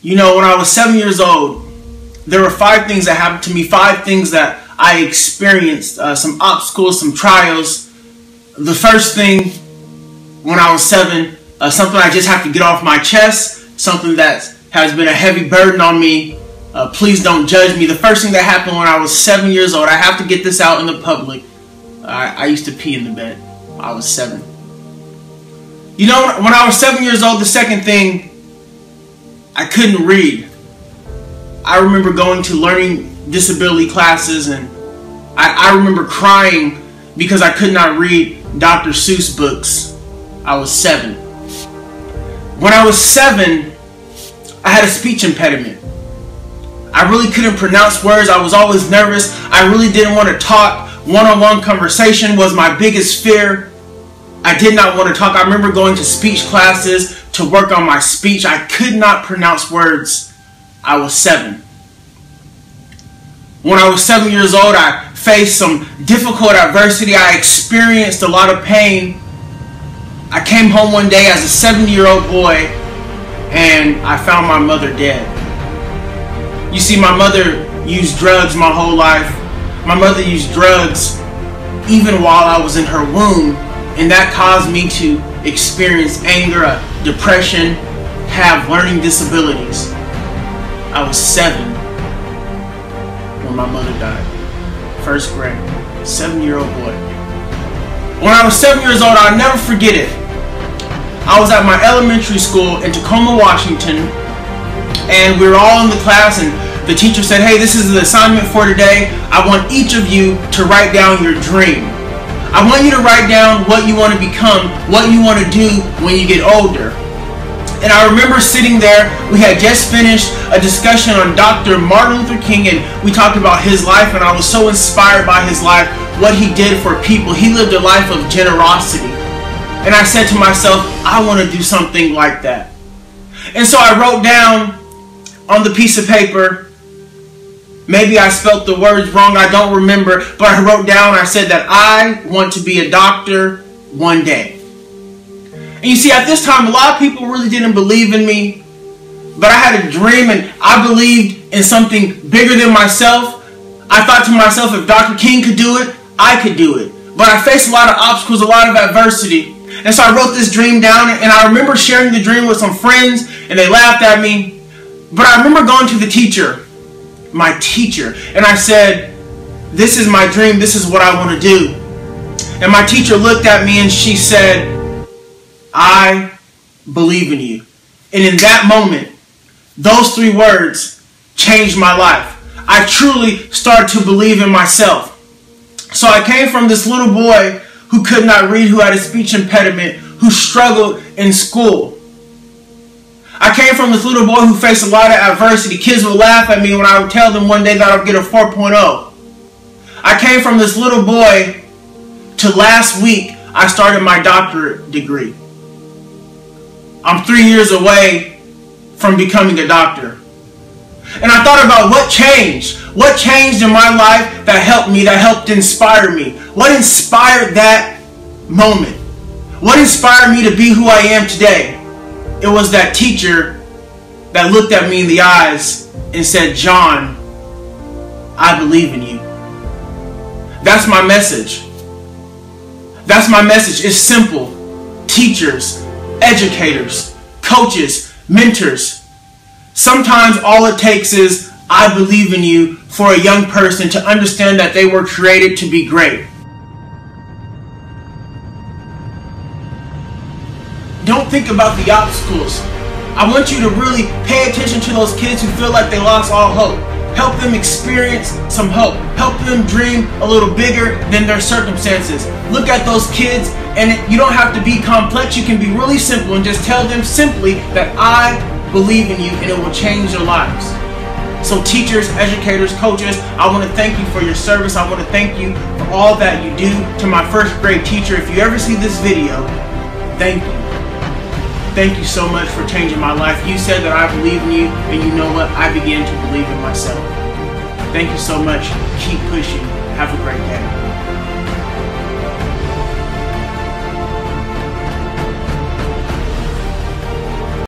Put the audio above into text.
You know, when I was 7 years old, there were 5 things that happened to me, 5 things that I experienced, some obstacles, some trials. The first thing when I was 7, something I just have to get off my chest, something that has been a heavy burden on me. Please don't judge me. The first thing that happened when I was 7 years old, I have to get this out in the public. I used to pee in the bed. I was 7. You know, when I was 7 years old, the second thing, I couldn't read. I remember going to learning disability classes, and I remember crying because I could not read Dr. Seuss books. I was 7. When I was 7, I had a speech impediment. I really couldn't pronounce words. I was always nervous. I really didn't want to talk. One-on-one conversation was my biggest fear. I did not want to talk. I remember going to speech classes to work on my speech. I could not pronounce words. I was 7. When I was 7 years old, I faced some difficult adversity. I experienced a lot of pain. I came home one day as a 7-year-old boy, and I found my mother dead. You see, my mother used drugs my whole life. My mother used drugs even while I was in her womb, and that caused me to experience anger, depression, have learning disabilities. I was 7 when my mother died. First grade, 7-year-old boy. When I was 7 years old, I'll never forget it. I was at my elementary school in Tacoma, Washington, and we were all in the class, and the teacher said, "Hey, this is the assignment for today. I want each of you to write down your dream. I want you to write down what you want to become, what you want to do when you get older." And I remember sitting there, we had just finished a discussion on Dr. Martin Luther King, and we talked about his life, and I was so inspired by his life, what he did for people. He lived a life of generosity. And I said to myself, I want to do something like that. And so I wrote down on the piece of paper, maybe I spelt the words wrong, I don't remember, but I wrote down, I said that I want to be a doctor one day. And you see, at this time, a lot of people really didn't believe in me, but I had a dream, and I believed in something bigger than myself. I thought to myself, if Dr. King could do it, I could do it. But I faced a lot of obstacles, a lot of adversity. And so I wrote this dream down, and I remember sharing the dream with some friends, and they laughed at me. But I remember going to the teacher, my teacher, and I said, "This is my dream, this is what I want to do." And my teacher looked at me and she said, "I believe in you." And in that moment, those 3 words changed my life. I truly started to believe in myself. So I came from this little boy who could not read, who had a speech impediment, who struggled in school. I came from this little boy who faced a lot of adversity. Kids would laugh at me when I would tell them one day that I would get a 4.0. I came from this little boy to last week I started my doctorate degree. I'm 3 years away from becoming a doctor. And I thought about what changed. What changed in my life that helped me, that helped inspire me? What inspired that moment? What inspired me to be who I am today? It was that teacher that looked at me in the eyes and said, "John, I believe in you." That's my message. That's my message. It's simple. Teachers, educators, coaches, mentors. Sometimes all it takes is, "I believe in you," for a young person to understand that they were created to be great. Don't think about the obstacles. I want you to really pay attention to those kids who feel like they lost all hope. Help them experience some hope. Help them dream a little bigger than their circumstances. Look at those kids, and you don't have to be complex. You can be really simple and just tell them simply that I believe in you, and it will change their lives. So teachers, educators, coaches, I want to thank you for your service. I want to thank you for all that you do. To my first grade teacher, if you ever see this video, thank you. Thank you so much for changing my life. You said that I believe in you, and you know what? I began to believe in myself. Thank you so much. Keep pushing. Have a great day.